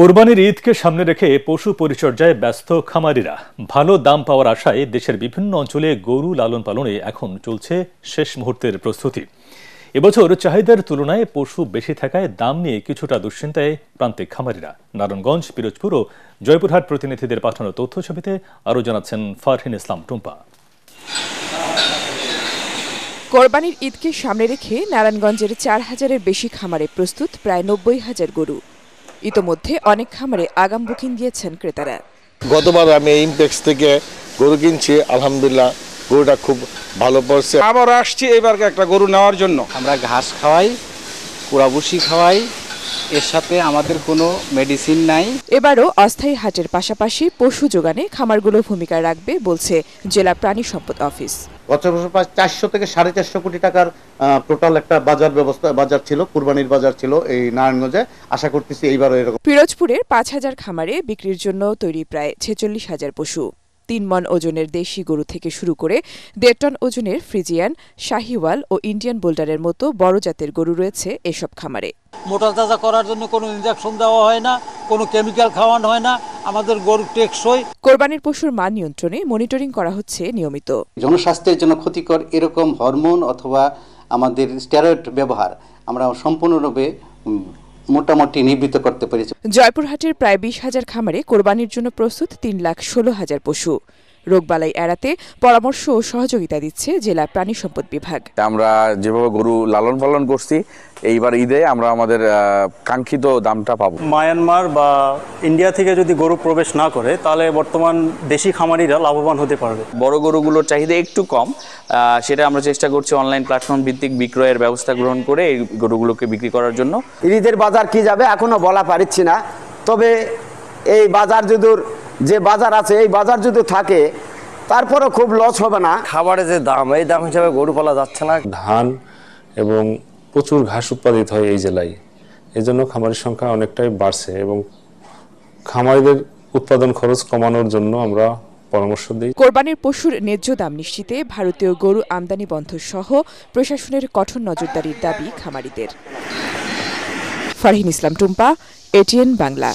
কোরবানির ঈদকে সামনে রেখে পশু পরিচর্যায় ব্যস্ত খামারিরা ভালো দাম পাওয়ার আশায় দেশের বিভিন্ন অঞ্চলে গরু লালন পালনে এখন চলছে শেষ মুহূর্তের প্রস্তুতি। এবছর চাহিদার তুলনায় পশু বেশি থাকায় দাম নিয়ে কিছুটা দুশ্চিন্তায় প্রান্তিক খামারিরা। নারায়ণগঞ্জ, পিরোজপুর ও জয়পুরহাট প্রতিনিধিদের পাঠানো তথ্যছবিতে আরও জানাচ্ছেন ফারহিন ইসলাম টুম্পা। কোরবানির ঈদকে সামনে রেখে নারায়ণগঞ্জের ৪,০০০-এর বেশি খামারে প্রস্তুত প্রায় ৯০,০০০ গরু। ইতোমধ্যে অনেক খামারে আগাম বুকিং দিয়েছেন ক্রেতারা। গতবার আমি ইমপেক্স থেকে গরু কিনছি, আলহামদুলিল্লাহ গরুটা খুব ভালো পড়ছে। আবার আসছি এবার একটা গরু নেওয়ার জন্য। আমরা ঘাস খাওয়াই, কুড়াবুসি খাওয়াই, এর সাথে আমাদের কোনো মেডিসিন নাই। এবারও অস্থায়ী হাটের পাশাপাশি পশু যোগানে খামারগুলো ভূমিকা রাখবে বলছে জেলা প্রাণী সম্পদ অফিস। গত বছর প্রায় 400 থেকে 450 কোটি টাকার টোটাল একটা বাজার ছিল, কুরবানির বাজার ছিল এই নারায়ণগঞ্জে। আশা করতেছি এইবারও এরকম। পিরোজপুরের ৫,০০০ খামারে বিক্রির জন্য তৈরি প্রায় ৪৬,০০০ পশু। ৩ মণ ওজনের দেশি গরু থেকে শুরু করে ১.৫ টন ওজনের ফ্রিজিয়ান, শাহিওয়াল ও ইন্ডিয়ান বোল্ডারের মতো বড় জাতের গরু রয়েছে এসব খামারে। মোটা তাজা করার জন্য কোনো ইনজেকশন দেওয়া হয় না, কোনো কেমিক্যাল খাওয়ানো হয় না। আমাদের গরু টেকসই। কোরবানির পশুর মান নিয়ন্ত্রণে মনিটরিং করা হচ্ছে নিয়মিত। জনস্বাস্থ্যের জন্য ক্ষতিকর এরকম হরমোন অথবা আমাদের স্টেরয়েড ব্যবহার আমরা সম্পূর্ণরূপে মোটামুটি নিবৃত্ত করতে পেরেছি। জয়পুরহাটের প্রায় ২০,০০০ খামারে কোরবানির জন্য প্রস্তুত ৩,১৬,০০০ পশু। রোগবালাই এড়াতে পরামর্শ ও সহযোগিতা দিচ্ছে জেলা প্রাণী সম্পদ বিভাগ। আমরা যেভাবে গরু লালন পালন করছি, এইবার ঈদে আমরা আমাদের কাঙ্ক্ষিত দামটা পাবো। মায়ানমার বা ইন্ডিয়া থেকে যদি গরু প্রবেশ না করে তাহলে বর্তমান দেশি খামারিরা লাভবান হতে পারবে। বড় গরুগুলোর চাহিদা একটু কম, সেটা আমরা চেষ্টা করছি অনলাইন প্ল্যাটফর্ম ভিত্তিক বিক্রয়ের ব্যবস্থা গ্রহণ করে এই গরুগুলোকে বিক্রি করার জন্য। ঈদের বাজার কি যাবে এখনো বলা পারছি না, তবে এই বাজার যে বাজার আছে এই বাজার যদি থাকে তারপরে খুব লস হবে না। খাবারের যে দাম, এই দাম হিসাবে গরু পালা যাচ্ছে না। ধান এবং প্রচুর ঘাস উৎপাদিত হয় এই জেলায়, এজন্য খামারের সংখ্যা অনেকটাই বাড়ছে এবং খামারিদের উৎপাদন খরচ কমানোর জন্য আমরা পরামর্শ দিই। কোরবানির পশুর ন্যায্য দাম নিশ্চিতে ভারতীয় গরু আমদানি বন্ধ সহ প্রশাসনের কঠোর নজরদারির দাবি খামারিদের। ফারহিন ইসলাম টুম্পা, এটিএন বাংলা।